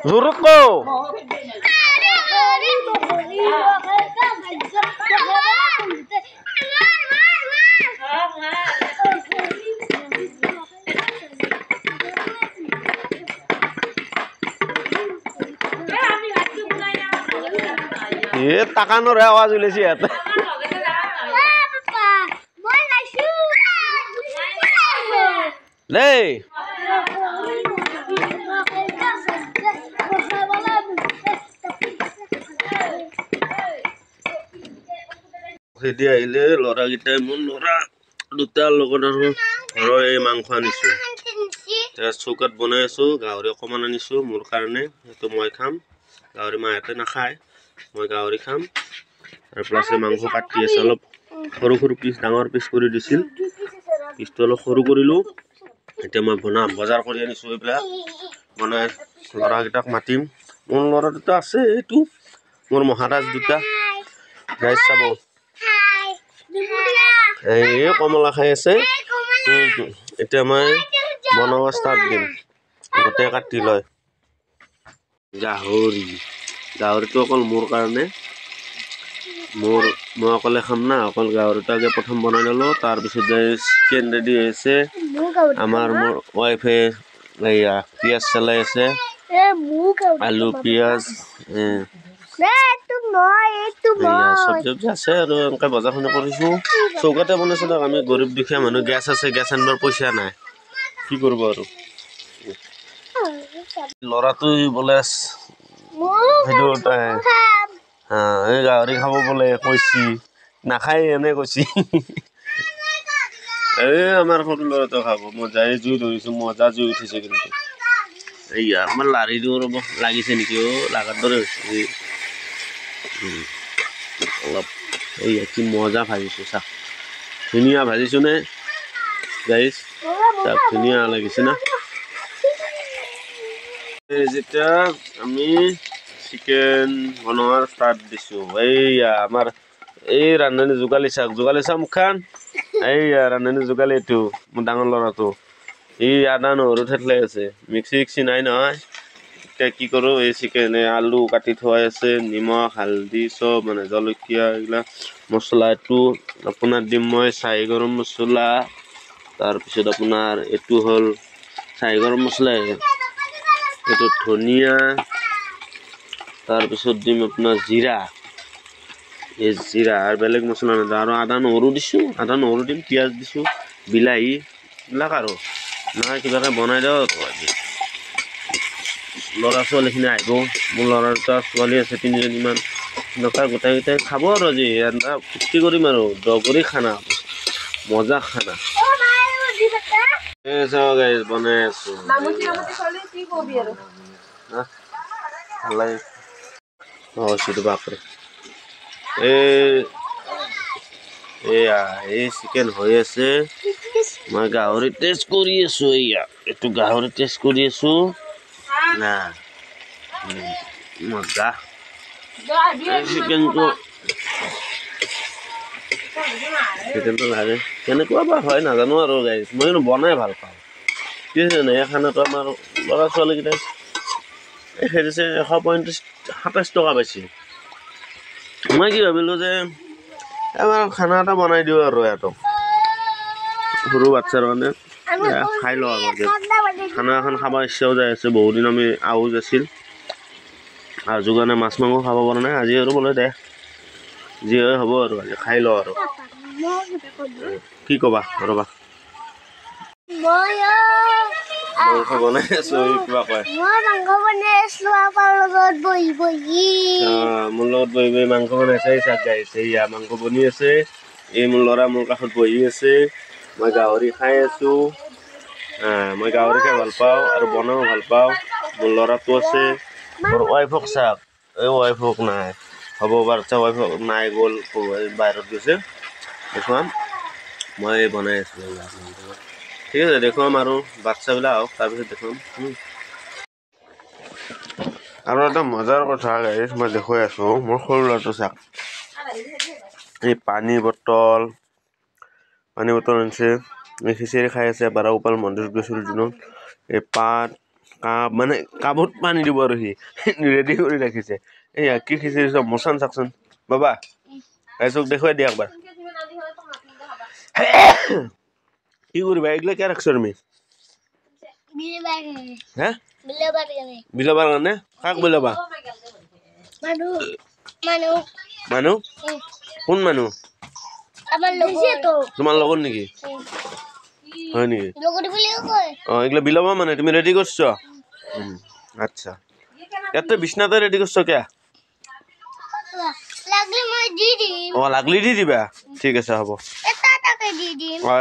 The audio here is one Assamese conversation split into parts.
জোৰত কও টাকানোৰ আওয়াজ উলেছি ইয়াতে দেই খেদি আহিলে ল'ৰাকেইটাই মোৰ ল'ৰা দুটাৰ লগত আৰু ঘৰৰ এই মাংস আনিছো চৌকাত বনাই আছো গাহৰি অকণমান আনিছো মোৰ কাৰণে সেইটো মই খাম গাহৰি মাহঁতে নাখায় মই গাহৰি খাম আৰু প্লাছ মাংস কাটি আছে অলপ সৰু সৰু পিচ ডাঙৰ পিচ কৰি দিছিল পিচটো অলপ সৰু কৰিলো এতিয়া মই বনাম বজাৰ কৰি আনিছো এইবিলাক বনাই ল'ৰাকেইটাক মাতিম মোৰ ল'ৰা দুটা আছে এইটো মোৰ মহাৰাজ দুটা গাইজ চাব এই কমলা খাই আছে এতিয়া মই বনাব ষ্টাৰ্ট দিম গোটেই কাটি লয় গাহৰিটো অকল মোৰ কাৰণে মই অকলে খাম না অকল গাহৰিটাকে প্ৰথম বনাই ললো তাৰপিছত চিকেন ৰেডি হৈছে আমাৰ মোৰ ৱাইফে এয়া পিঁয়াজ চলাই আছে আলু পিঁয়াজ চব্জি আছে আৰু এনেকৈ বজাৰখনে কৰিছোঁ চৌকাতে বনাইছোঁ দিয়ক আমি গৰীব দুখীয়া মানুহ গেছ আছে গেছ আনিবৰ পইচা নাই কি কৰিব আৰু ল'ৰাটো বোলে সেইটো এই গাহৰি খাব বোলে কৈছি নাখায় এনে কৈছি এই আমাৰ সৰু ল'ৰাটো খাব মই যাই জুই ধৰিছোঁ মজা জুই উঠিছে কিন্তু এইয়া আমাৰ লাৰিটো ৰ'ব লাগিছে নেকি লাগাৰ দৰে হৈছে অলপ এইয়া কি মজা ভাজিছোঁ চাওক ধুনীয়া ভাজিছোঁ নে গাইজ চাওক ধুনীয়া লাগিছে না যেতিয়া আমি চিকেন বনোৱাৰ ষ্টাৰ্ট দিছোঁ এইয়া আমাৰ এই ৰান্ধনী যোগালী চাওক মুখখন এইয়া ৰান্ধনী যোগালী এইটো মোৰ ডাঙৰ ল'ৰাটো এই আদা নহৰু থেতলাই আছে মিক্সি নাই নহয় এতিয়া কি কৰোঁ এই চিকেন আলু কাটি থোৱাই আছে নিমখ হালধি চব মানে জলকীয়া এইবিলাক মছলা এইটো আপোনাৰ দিম মই চাহী গৰম মছলা তাৰপিছত আপোনাৰ এইটো হ'ল চাহী গৰম মছলা এইটো ধনিয়া তাৰপিছত দিম আপোনাৰ জিৰা এই জিৰা আৰু বেলেগ মছলা নিদিওঁ আৰু আদা নহৰু দিছোঁ আদা নহৰু দিম পিঁয়াজ দিছোঁ বিলাহী এইবিলাক আৰু নহয় কিবাকৈ বনাই দিয়ক ল'ৰা ছোৱালীখিনি আহিব মোৰ ল'ৰা দুটা ছোৱালী আছে 3জনীমান এনেকুৱা গোটেইকেইটাই খাব আৰু আজি ফূৰ্তি কৰিম আৰু দগৰি খানা মজা খানা বনাই আছো বাপৰে এই চিকেন হৈ আছে মই গাহৰি টেষ্ট কৰি আছো এইটো গাহৰি টেষ্ট কৰি আছো না মজা চিকেনটো লাগে কেনেকুৱা বা হয় নাজানো আৰু গাইজ মই বনাই ভাল পাওঁ কি হৈছে এই খানাটো আমাৰ ল'ৰা ছোৱালীকেইটাই এই খেদিছে 127 টকা পাইছে মই কি ভাবিলোঁ যে এবাৰ খানা এটা বনাই দিওঁ আৰু ইহঁতক সৰু বাচ্ছাৰ কাৰণে খাই লওঁ আৰু খানা এখন খাব ইচ্ছাও যাই আছে বহুদিন আমি আহোজ আছিল আজিৰ কাৰণে মাছ মাংস খাব পৰা নাই আজি আৰু বোলে দে যি হয় হ'ব আৰু আজি খাই লওঁ আৰু কি ক'বা ৰ'বা মাংস বনাই আছো কিবা কয় মোৰ লগত বহি মাংস বনাইছে চাক গাইছে ইয়া মাংস বনি আছে এই মোৰ ল'ৰা মোৰ কাষত বহি আছে মই গাহৰি খাই আছো মই গাহৰি খাই ভাল পাওঁ আৰু বনাও ভাল পাওঁ মোৰ ল'ৰাটো আছে মোৰ ৱাইফক চাওক এই ৱাইফক নাই হ'ব বাচ্ছা ৱাইফক নাই গ'ল বাহিৰত গৈছে দেখুৱাম মই বনাই আছো ঠিক আছে দেখুৱাম আৰু বাচ্ছাবিলাক আহক তাৰপিছত দেখুৱাম আৰু এটা মজাৰ কথা গাইজ মই দেখুৱাই আছো মোৰ সৰু ল'ৰাটো চাওক এই পানী বটল আনিছে খিচিৰি খাই আছে বাৰগোপাল মন্দিৰত গৈছিল দিনত এই পাত কাপ মানে কাপত পানী দিব আৰু সি ৰেডি কৰি ৰাখিছে এয়া কি খিচিৰি চব মচান চাকচোন বাবা ৰাইজক দেখুৱাই দিয়া একবাৰ কি কৰিবা এইগিলা কিয় ৰাখছো তুমি হে বিলাবাৰ কাৰণে কাক বিলাবা মানুহ কোন মানুহ তোমাৰ লগত নেকি হয় নেকি এইগিলা বিলাবা মানে তুমি ৰেডি কৰছ আচ্ছা ইয়াতে বিছনাতে ৰেডি করছ কিয়া লাগলি দি দিবা ঠিক আছে হ'ব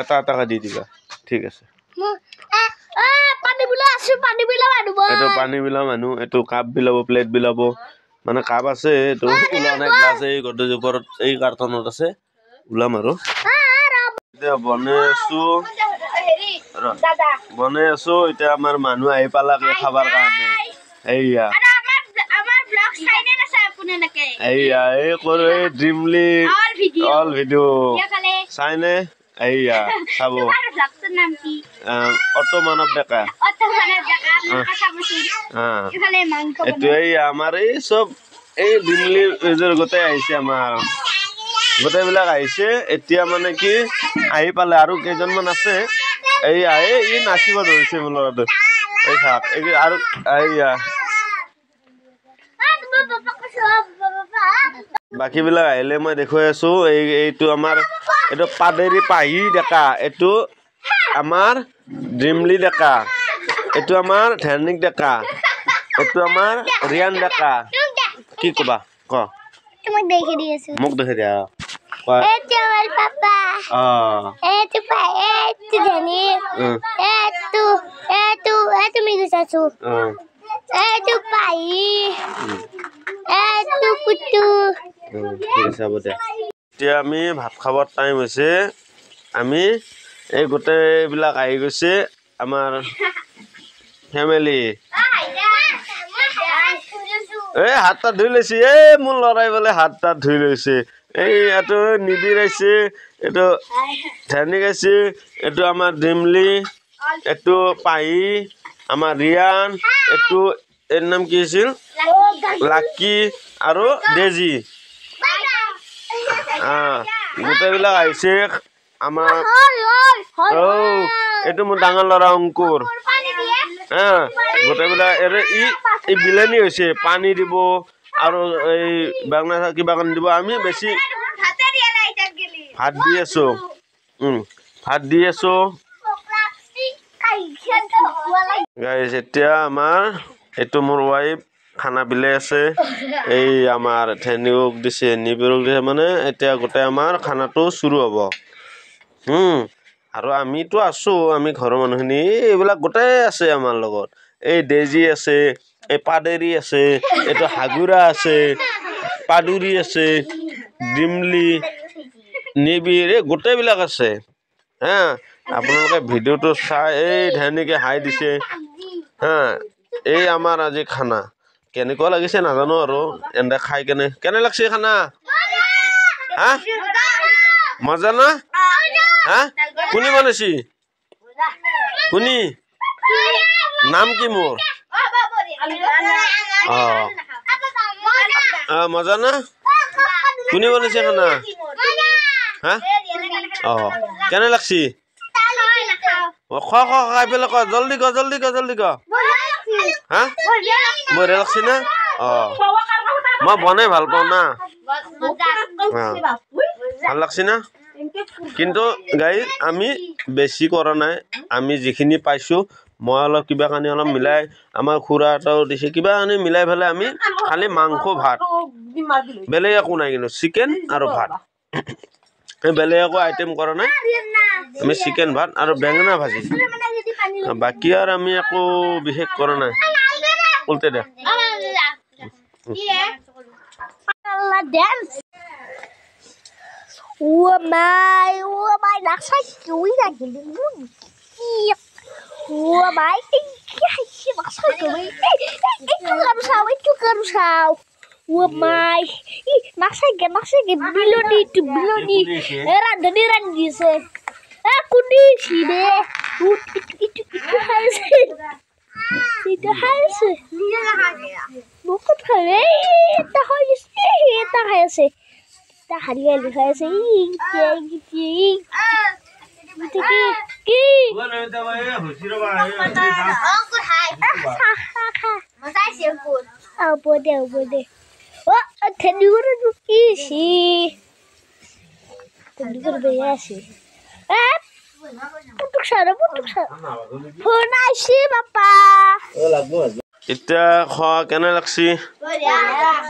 এটা দি দিবা ঠিক আছে পানী বিলা মানুহ এইটো কাপ বিলাব প্লেট বিলাব মানে কাপ আছে এইটো ওলা নাই গ্লাছ এই গডৰেজ ওপৰত এই কাৰ্টনত আছে ওলাম আৰু এতিয়া বনাই আছো এতিয়া আমাৰ মানুহ আহি পালাকে খাবাৰ কাৰণে এইয়া এইয়া এই কৰো এই ড্ৰিমলি অল ভিডিঅ চাইনে এইয়া চাব অটো মানৱ ডেকা এইটো এইয়া আমাৰ এই চব এই ড্ৰিমলি গোটেই আহিছে আমাৰ গোটেইবিলাক আহিছে এতিয়া মানে কি আহি পালে আৰু কেইজনমান আছে এইয়া এই নাচিব ধৰিছে মোৰ লগত এই চাওক এই আৰু এইয়া বাকী বিলাক আহিলে মই দেখুৱাই আছো এইটো আমাৰ এইটো পাদেৰি পাহি ডেকা এইটো আমাৰ ড্ৰিমলি ডেকা এইটো আমাৰ ধেৰনিক ডেকা এইটো আমাৰ ৰিয়ান ডেকা কি কবা ক মোক দেখি দিয়া এতিয়া আমি ভাত খাবৰ টাইম হৈছে আমি এই গোটেইবিলাক আহি গৈছে আমাৰ ফেমিলি এই হাত তাত ধুই লৈছে এই মোৰ লৰাই বোলে হাত তাত ধুই লৈছে এই ইয়াতো নিবিৰ আহিছে এইটো ধেৰনিক আহিছে এইটো আমাৰ ড্ৰিমলি এইটো পাহি আমাৰ ৰিয়ান এইটো এৰ নাম কি আছিল লাকি আৰু ডেজি গোটেইবিলাক আহিছে আমাৰ এইটো মোৰ ডাঙৰ ল'ৰা অংকুৰ গোটেইবিলাক এই বিলানী হৈছে পানী দিব আৰু এই বাংলা কিবা কানি দিব আমি বেছি ভাত দি আছো গাইজ এতিয়া আমাৰ এইটো মোৰ ৱাইফ খানা বিলাই আছে এই আমাৰ ধেনিওক দিছে নিবিৰক দিছে মানে এতিয়া গোটেই আমাৰ খানাটো শুৰু হ'ব আৰু আমিতো আছো আমি ঘৰৰ মানুহখিনি এইবিলাক গোটেই আছে আমাৰ লগত এই ডেজি আছে এই পাদেৰি আছে এইটো হাগুৰা আছে পাদুৰি আছে ডিমলি নিবিৰ এই গোটেইবিলাক আছে হা আপোনালোকে ভিডিঅ'টো চাই এই ধেনিকে হাই দিছে হা এই আমাৰ আজি খানা কেনেকুৱা লাগিছে নাজানো আৰু এনে খাই কেনে লাগছে খানা হা মজা না হা কোনি বনাইছি কোনি নাম কি মোৰ মজা না কোনি বনাইছে খানা হা কেনে লাগছি খাই পেলাই ক জলদি ক হা বঢ়িয়া লাগছি না মই বনাই ভাল পাওঁ না ভাল লাগছি না কিন্তু গাইজ আমি বেছি কৰা নাই আমি যিখিনি পাইছো মই অলপ কিবা কানি অলপ মিলাই আমাৰ খুৰা এটাও দিছে কিবা কানি মিলাই পেলাই আমি খালি মাংস ভাত বেলেগ একো নাই কিন্তু চিকেন আৰু ভাত বেলেগ একো আইটেম কৰা নাই আমি চিকেন ভাত আৰু বেঙেনা ভাজি বাকি আৰ আমি একো বিশেষ কৰা নাই উল্টে দে Itu harus. Bukan hari itu harus itu harus. Kita hari ini harus ini. Boleh. Wah, tadi udah sih. Tadi udah biasa. Putuk sana. Punasi papa. এতিয়া খোৱা কেনে লাগছি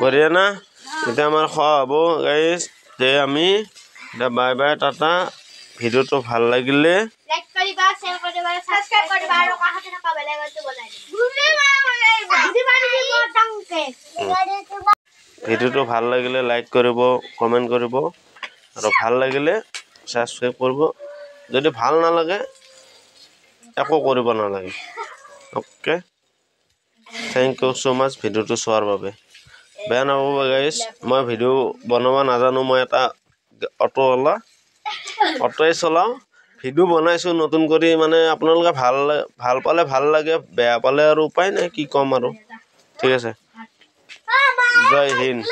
বঢ়িয়া না এতিয়া আমাৰ খোৱা হ'ব গাইজ যে আমি এতিয়া বাই বাই টাটা ভিডিঅ'টো ভাল লাগিলে লাইক কৰিবা শেয়াৰ কৰিবা সাবস্ক্ৰাইব কৰিবা আৰু কাষতে থকা বেল আইকনটো বজাই দিবা ভিডিঅ'টো ভাল লাগিলে লাইক কৰিব কমেণ্ট কৰিব আৰু ভাল লাগিলে সাবস্ক্ৰাইব কৰিব যদি ভাল নালাগে একো কৰিব নালাগে ওকে থ্যাংক ইউ সো মাচ ভিডিঅ'টো চোৱাৰ বাবে বেয়া নাপাব গাইজ মই ভিডিঅ' বনাব নাজানো মই এটা অটোৱে চলাওঁ ভিডিঅ' বনাইছোঁ নতুন কৰি মানে আপোনালোকে ভাল পালে ভাল লাগে বেয়া পালে আৰু উপায় নাই কি ক'ম আৰু ঠিক আছে জয় হিন্দ